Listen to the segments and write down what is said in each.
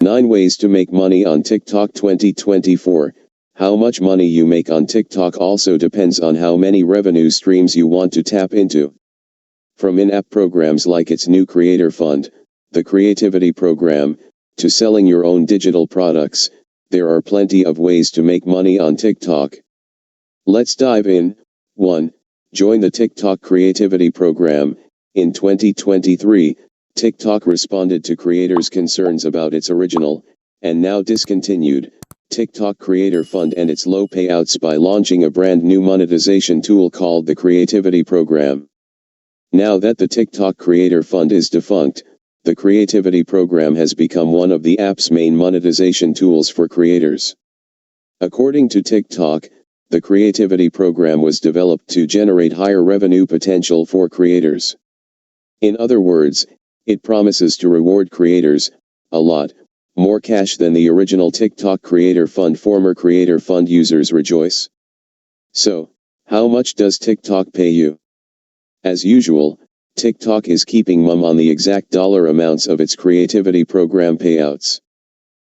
9 Ways to Make Money on TikTok 2024. How much money you make on TikTok also depends on how many revenue streams you want to tap into. From in-app programs like its new Creator Fund, the Creativity Program, to selling your own digital products, there are plenty of ways to make money on TikTok. Let's dive in. 1. Join the TikTok Creativity Program. In 2023, TikTok responded to creators' concerns about its original, and now discontinued, TikTok Creator Fund and its low payouts by launching a brand new monetization tool called the Creativity Program. Now that the TikTok Creator Fund is defunct, the Creativity Program has become one of the app's main monetization tools for creators. According to TikTok, the Creativity Program was developed to generate higher revenue potential for creators. In other words, it promises to reward creators a lot more cash than the original TikTok Creator Fund. Former Creator Fund users rejoice. So, how much does TikTok pay you? As usual, TikTok is keeping mum on the exact dollar amounts of its Creativity Program payouts.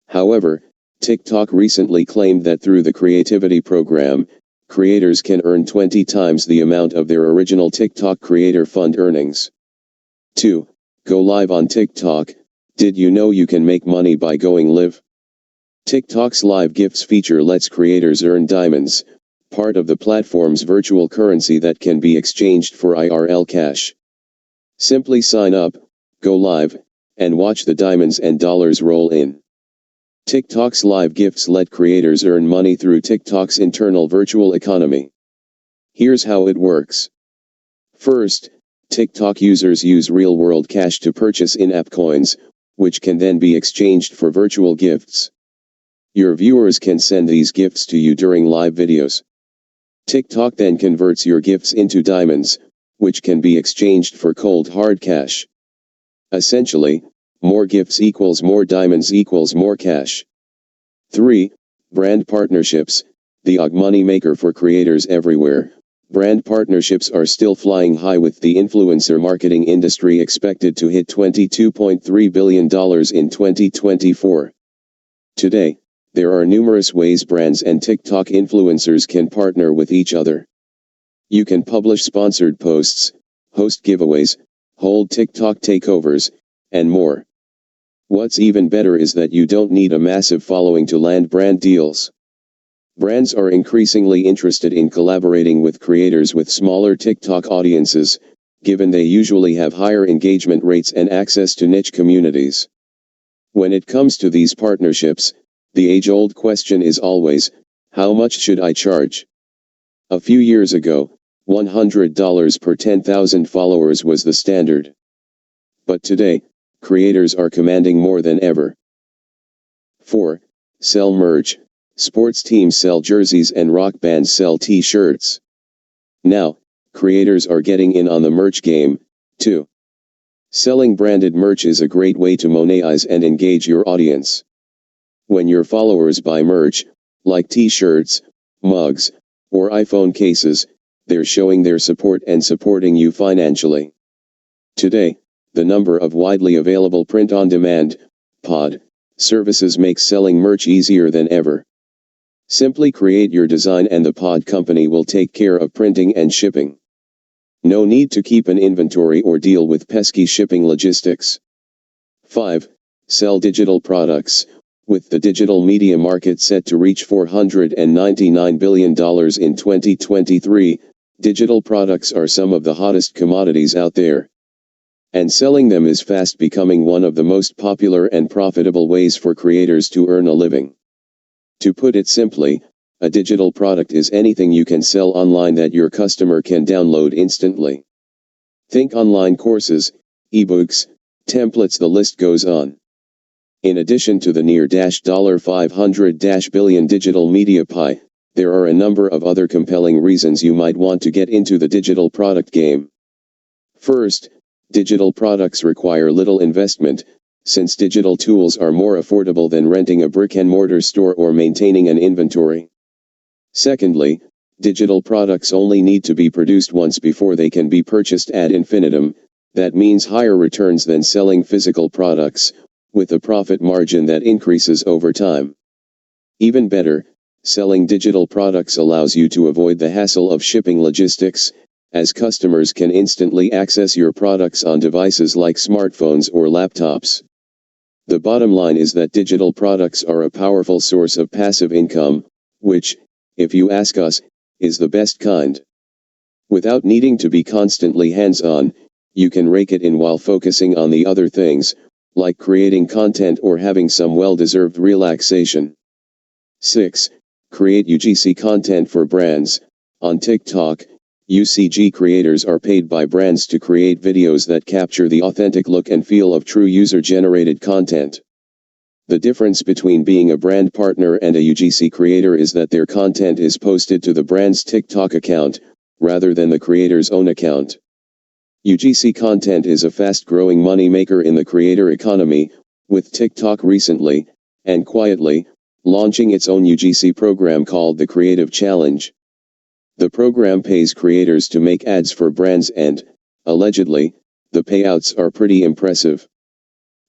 However, TikTok recently claimed that through the Creativity Program, creators can earn 20 times the amount of their original TikTok Creator Fund earnings. 2. Go live on TikTok. Did you know you can make money by going live? TikTok's Live Gifts feature lets creators earn diamonds, part of the platform's virtual currency that can be exchanged for IRL cash. Simply sign up, go live, and watch the diamonds and dollars roll in. TikTok's Live Gifts let creators earn money through TikTok's internal virtual economy. Here's how it works. First, TikTok users use real-world cash to purchase in-app coins, which can then be exchanged for virtual gifts. Your viewers can send these gifts to you during live videos. TikTok then converts your gifts into diamonds, which can be exchanged for cold hard cash. Essentially, more gifts equals more diamonds equals more cash. 3. Brand partnerships, the money maker for creators everywhere. Brand partnerships are still flying high, with the influencer marketing industry expected to hit $22.3 billion in 2024. Today, there are numerous ways brands and TikTok influencers can partner with each other. You can publish sponsored posts, host giveaways, hold TikTok takeovers, and more. What's even better is that you don't need a massive following to land brand deals. Brands are increasingly interested in collaborating with creators with smaller TikTok audiences, given they usually have higher engagement rates and access to niche communities. When it comes to these partnerships, the age-old question is always, how much should I charge? A few years ago, $100 per 10,000 followers was the standard. But today, creators are commanding more than ever. 4. Sell merch. Sports teams sell jerseys and rock bands sell t-shirts. Now, creators are getting in on the merch game, too. Selling branded merch is a great way to monetize and engage your audience. When your followers buy merch, like t-shirts, mugs, or iPhone cases, they're showing their support and supporting you financially. Today, the number of widely available print-on-demand (POD) services makes selling merch easier than ever. Simply create your design and the pod company will take care of printing and shipping. No need to keep an inventory or deal with pesky shipping logistics. 5. Sell digital products. With the digital media market set to reach $499 billion in 2023, digital products are some of the hottest commodities out there. And selling them is fast becoming one of the most popular and profitable ways for creators to earn a living. To put it simply, a digital product is anything you can sell online that your customer can download instantly. Think online courses, ebooks, templates, the list goes on. In addition to the near $500 billion digital media pie, there are a number of other compelling reasons you might want to get into the digital product game. First, digital products require little investment, since digital tools are more affordable than renting a brick-and-mortar store or maintaining an inventory. Secondly, digital products only need to be produced once before they can be purchased ad infinitum. That means higher returns than selling physical products, with a profit margin that increases over time. Even better, selling digital products allows you to avoid the hassle of shipping logistics, as customers can instantly access your products on devices like smartphones or laptops. The bottom line is that digital products are a powerful source of passive income, which, if you ask us, is the best kind. Without needing to be constantly hands-on, you can rake it in while focusing on the other things, like creating content or having some well-deserved relaxation. 6. Create UGC content for brands. On TikTok, UCG creators are paid by brands to create videos that capture the authentic look and feel of true user-generated content. The difference between being a brand partner and a UGC creator is that their content is posted to the brand's TikTok account, rather than the creator's own account. UGC content is a fast-growing money-maker in the creator economy, with TikTok recently, and quietly, launching its own UGC program called the Creative Challenge. The program pays creators to make ads for brands and, allegedly, the payouts are pretty impressive.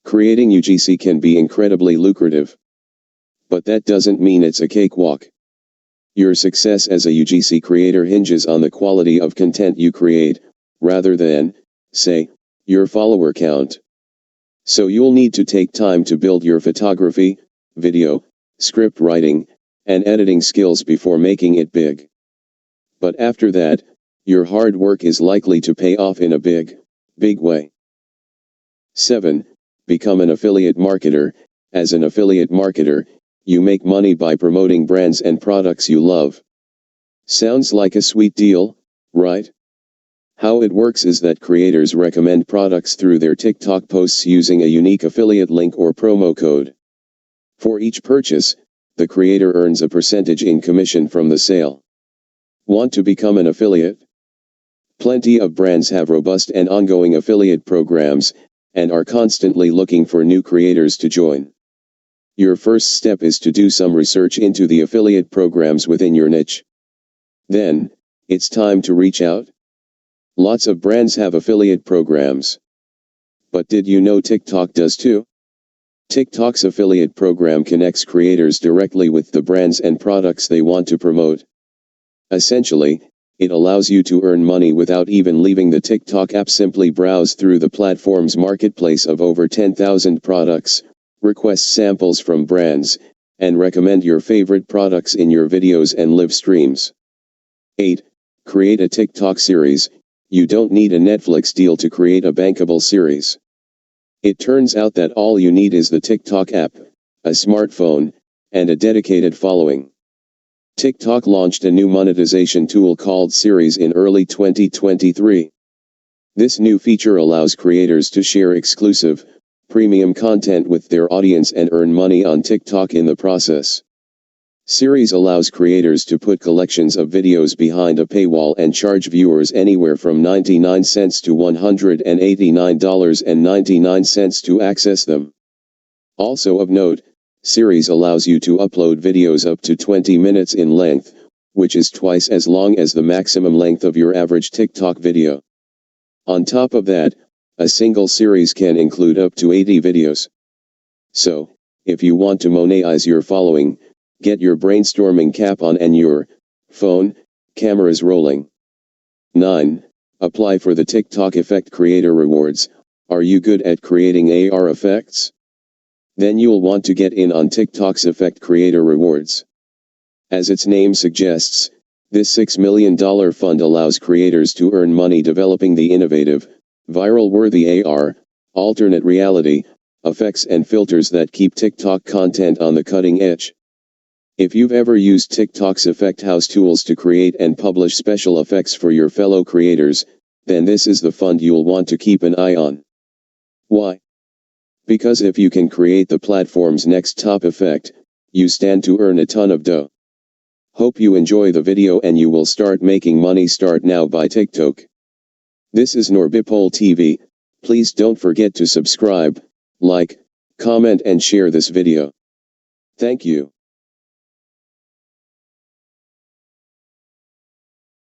Creating UGC can be incredibly lucrative. But that doesn't mean it's a cakewalk. Your success as a UGC creator hinges on the quality of content you create, rather than, say, your follower count. So you'll need to take time to build your photography, video, script writing, and editing skills before making it big. But after that, your hard work is likely to pay off in a big way. 7. Become an affiliate marketer. As an affiliate marketer, you make money by promoting brands and products you love. Sounds like a sweet deal, right? How it works is that creators recommend products through their TikTok posts using a unique affiliate link or promo code. For each purchase, the creator earns a percentage in commission from the sale. Want to become an affiliate? Plenty of brands have robust and ongoing affiliate programs, and are constantly looking for new creators to join. Your first step is to do some research into the affiliate programs within your niche. Then, it's time to reach out. Lots of brands have affiliate programs. But did you know TikTok does too? TikTok's affiliate program connects creators directly with the brands and products they want to promote. Essentially, it allows you to earn money without even leaving the TikTok app. Simply browse through the platform's marketplace of over 10,000 products, request samples from brands, and recommend your favorite products in your videos and live streams. 8. Create a TikTok series. You don't need a Netflix deal to create a bankable series. It turns out that all you need is the TikTok app, a smartphone, and a dedicated following. TikTok launched a new monetization tool called Series in early 2023. This new feature allows creators to share exclusive, premium content with their audience and earn money on TikTok in the process. Series allows creators to put collections of videos behind a paywall and charge viewers anywhere from 99 cents to $189.99 to access them. Also of note, Series allows you to upload videos up to 20 minutes in length, which is twice as long as the maximum length of your average TikTok video. On top of that, a single series can include up to 80 videos. So, if you want to monetize your following, get your brainstorming cap on and your phone cameras rolling. 9. Apply for the TikTok Effect Creator Rewards. Are you good at creating AR effects? Then you'll want to get in on TikTok's Effect Creator Rewards. As its name suggests, this $6 million fund allows creators to earn money developing the innovative, viral-worthy AR, alternate reality, effects and filters that keep TikTok content on the cutting edge. If you've ever used TikTok's Effect House tools to create and publish special effects for your fellow creators, then this is the fund you'll want to keep an eye on. Why? Because if you can create the platform's next top effect, you stand to earn a ton of dough. Hope you enjoy the video and you will start making money. Start now by TikTok. This is Norbipol TV. Please don't forget to subscribe, like, comment and share this video. Thank you.